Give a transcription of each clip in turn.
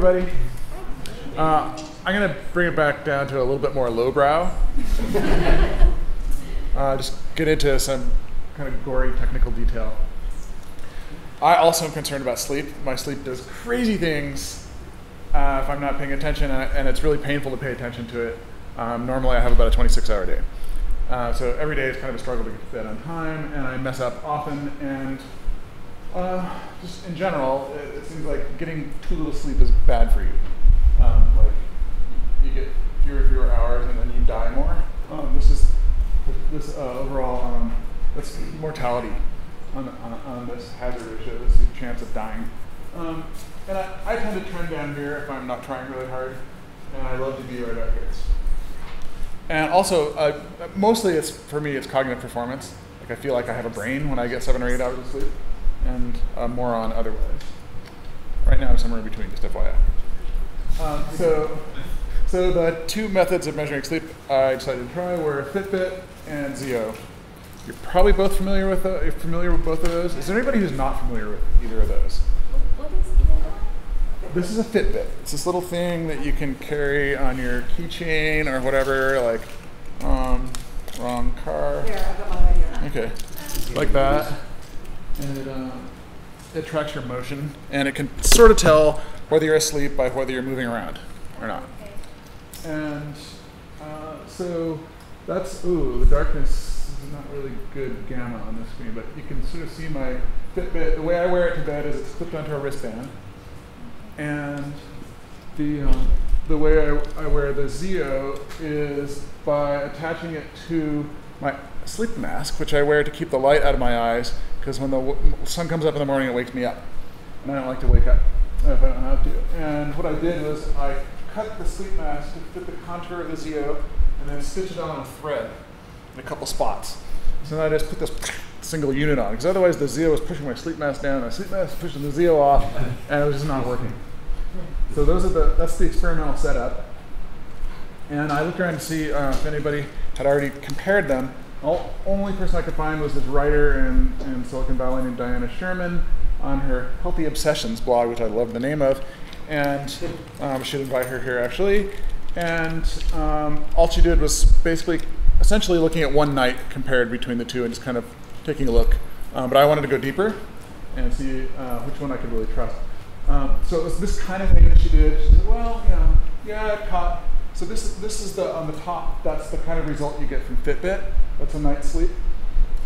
everybody. I'm going to bring it back down to a little bit more lowbrow. Just get into some kind of gory technical detail. I also am concerned about sleep. My sleep does crazy things if I'm not paying attention, and it's really painful to pay attention to it. Normally I have about a 26-hour day. So every day is kind of a struggle to get to bed on time, and I mess up often, and just in general, it seems like getting too little sleep is bad for you. Like you get fewer and fewer hours, and then you die more. This overall that's mortality on this hazard ratio, this chance of dying. And I tend to trend down here if I'm not trying really hard, and I love to be right out here. And also, mostly it's for me, it's cognitive performance. Like I feel like I have a brain when I get 7 or 8 hours of sleep, and more on otherwise. Right now I'm somewhere in between, just FYI. So the two methods of measuring sleep I decided to try were FitBit and Zio. You're probably both familiar with both of those. Is there anybody who's not familiar with either of those? What is Inaugural? This is a FitBit. It's this little thing that you can carry on your keychain or whatever, like, wrong car. Here, I've got mine right here. Okay, like that. And it tracks your motion, and it can sort of tell whether you're asleep by whether you're moving around or not. Okay. And so that's, the darkness is not really good gamma on this screen, but you can sort of see my Fitbit. The way I wear it to bed is it's clipped onto a wristband. And the way I wear the Zio is by attaching it to my sleep mask, which I wear to keep the light out of my eyes, because when the sun comes up in the morning, it wakes me up. And I don't like to wake up if I don't have to. And what I did was I cut the sleep mask to fit the contour of the Zio, and then stitch it on a thread in a couple spots. So then I just put this single unit on, because otherwise the Zio was pushing my sleep mask down, my sleep mask was pushing the Zio off, and it was just not working. So that's the experimental setup. And I looked around to see if anybody had already compared them. The only person I could find was this writer in Silicon Valley named Diana Sherman on her Healthy Obsessions blog, which I love the name of. And I should invite her here, actually. And all she did was basically, essentially looking at one night compared between the two and just kind of taking a look. But I wanted to go deeper and see which one I could really trust. So it was this kind of thing that she did. She said, well, yeah, it caught. So this is on the top, that's the kind of result you get from Fitbit. That's a night's sleep.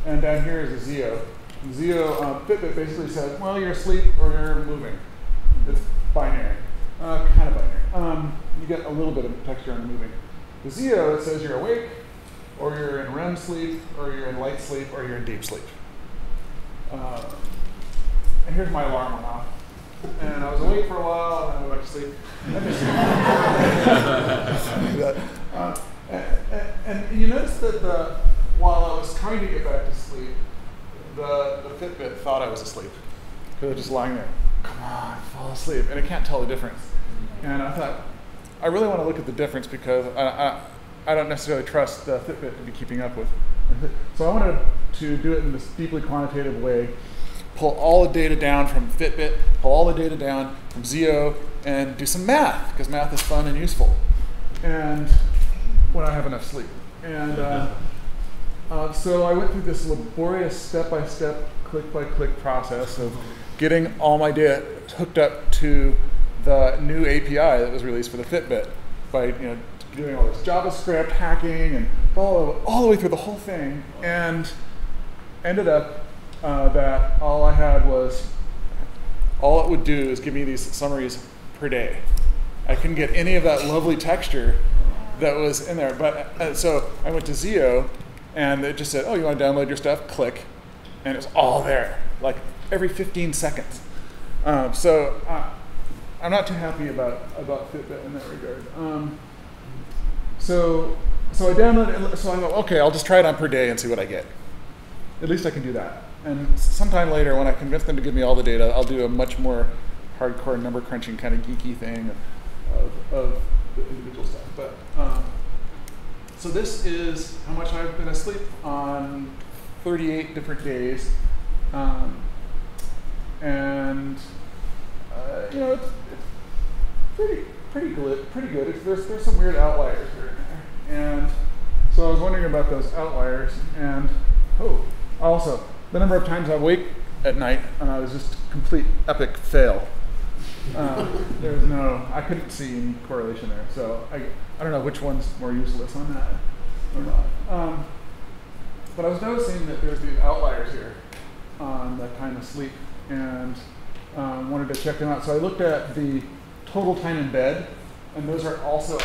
And down here is a Zio. Zio, Fitbit basically said, well, you're asleep or you're moving. It's binary, kind of binary. You get a little bit of texture on the moving. The Zio, it says you're awake, or you're in REM sleep, or you're in light sleep, or you're in deep sleep. And here's my alarm went off. And I was awake for a while, and then I went back to sleep. And you notice that while I was trying to get back to sleep, the Fitbit thought I was asleep. Because I was just lying there. Come on, fall asleep. And it can't tell the difference. And I thought, I really want to look at the difference because I don't necessarily trust the Fitbit to be keeping up with. So I wanted to do it in this deeply quantitative way. Pull all the data down from Fitbit, pull all the data down from Zio, and do some math, because math is fun and useful. And when I have enough sleep. And so I went through this laborious step-by-step, click-by-click process of getting all my data hooked up to the new API that was released for the Fitbit by doing all this JavaScript hacking and all the way through the whole thing, and ended up that all it would do is give me these summaries per day. I couldn't get any of that lovely texture that was in there. But so I went to Zio, and it just said, oh, you want to download your stuff? Click. And it was all there, like every 15 seconds. So I'm not too happy about Fitbit in that regard. So I downloaded it, so I thought, okay, I'll just try it on per day and see what I get. At least I can do that. And sometime later, when I convince them to give me all the data, I'll do a much more hardcore number crunching kind of geeky thing of the individual stuff. But so this is how much I've been asleep on 38 different days, and pretty good. There's some weird outliers here and there. And so I was wondering about those outliers, and also the number of times I wake at night was just complete epic fail. There was I couldn't see any correlation there. So I don't know which one's more useless on that or not. But I was noticing that there's these outliers here on the time of sleep, and wanted to check them out. So I looked at the total time in bed, and those are also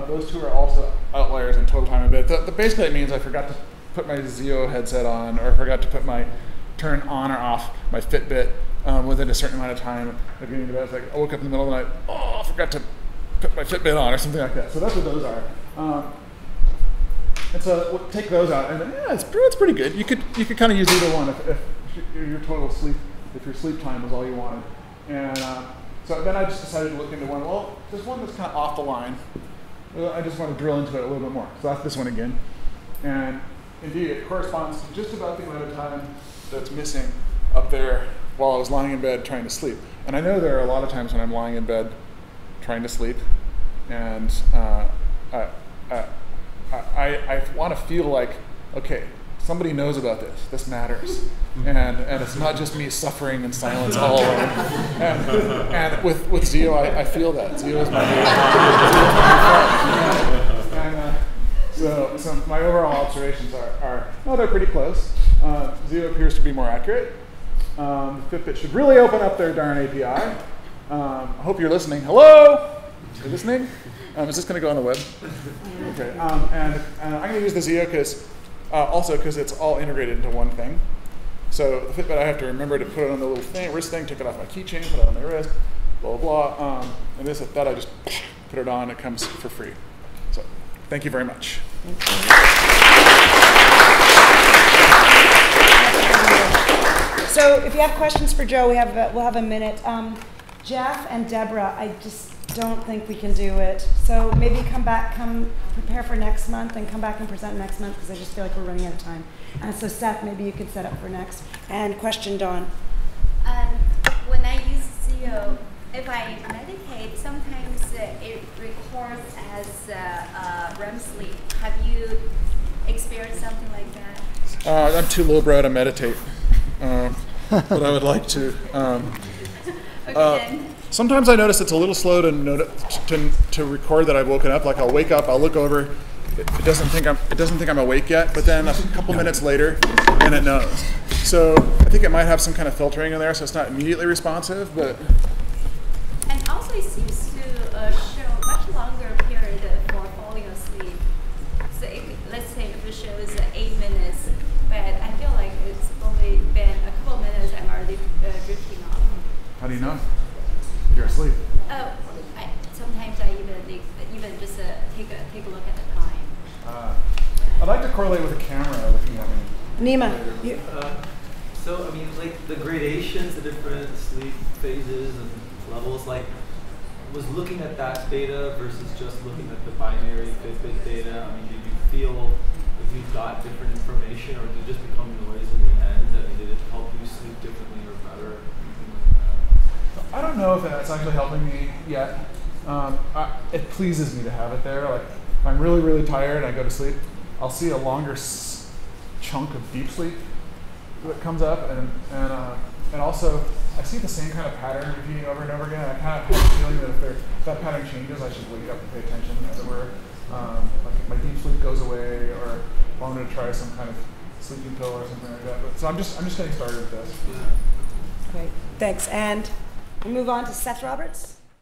those two are also outliers in total time in bed. Basically, it means I forgot to put my Zio headset on, or I forgot to turn on or off my Fitbit within a certain amount of time of getting to bed. It's like I woke up in the middle of the night, I forgot to put my Fitbit on or something like that. So that's what those are. And so we'll take those out, and then it's pretty good. You could kind of use either one if your total sleep, if your sleep time was all you wanted. And so then I just decided to look into one. Well, there's one that's kind of off the line. I just want to drill into it a little bit more. So that's this one again. And indeed, it corresponds to just about the amount of time that's missing up there while I was lying in bed trying to sleep. And I know there are a lot of times when I'm lying in bed trying to sleep, and I want to feel like, okay, somebody knows about this. This matters, and it's not just me suffering in silence all alone. And with Zio, I feel that Zio is my friend. And so my overall observations are they're pretty close. Zio appears to be more accurate. Fitbit should really open up their darn API. I hope you're listening. Hello, you're listening? Is this going to go on the web? Okay. And I'm going to use the Zio because it's all integrated into one thing. So the Fitbit, I have to remember to put it on the little wrist thing, take it off my keychain, put it on my wrist, blah, blah, blah. And that I just put it on. It comes for free. So thank you very much. So if you have questions for Joe, we'll have a minute. Jeff and Deborah, I just don't think we can do it. So maybe come prepare for next month and come back and present next month, because I just feel like we're running out of time. And so Seth, maybe you could set up for next. And question Dawn. When I use Zio, if I meditate, sometimes it records as REM sleep. Have you experienced something like that? I'm too lowbrow to meditate, but I would like to. Sometimes I notice it's a little slow to record that I've woken up. Like I'll wake up, I'll look over, it doesn't think I'm awake yet, but then a couple minutes later, then it knows. So I think it might have some kind of filtering in there, so it's not immediately responsive, but. And also it seems to show much longer period for falling asleep. So let's say if it shows 8 minutes, but I feel like it's only been a couple minutes, I'm already drifting off. How do you know? You're asleep. Sometimes I even just take a look at the time. I'd like to correlate with a camera looking at me. Nima. So I mean, like the gradations, the different sleep phases and levels. Like, was looking at that data versus just looking at the binary Fitbit data. I mean, did you feel like you got different information, or did it just become noise in the end? I mean, did it help you sleep differently or better? I don't know if that's actually helping me yet. It pleases me to have it there. Like, if I'm really, really tired and I go to sleep, I'll see a longer chunk of deep sleep that comes up, and also I see the same kind of pattern repeating over and over again. I kind of have a feeling that if that pattern changes, I should wake up and pay attention, as it were. Like if my deep sleep goes away, or if I wanted to try some kind of sleeping pill or something like that. But so I'm just getting started with this. Great, thanks. And we move on to Seth Roberts.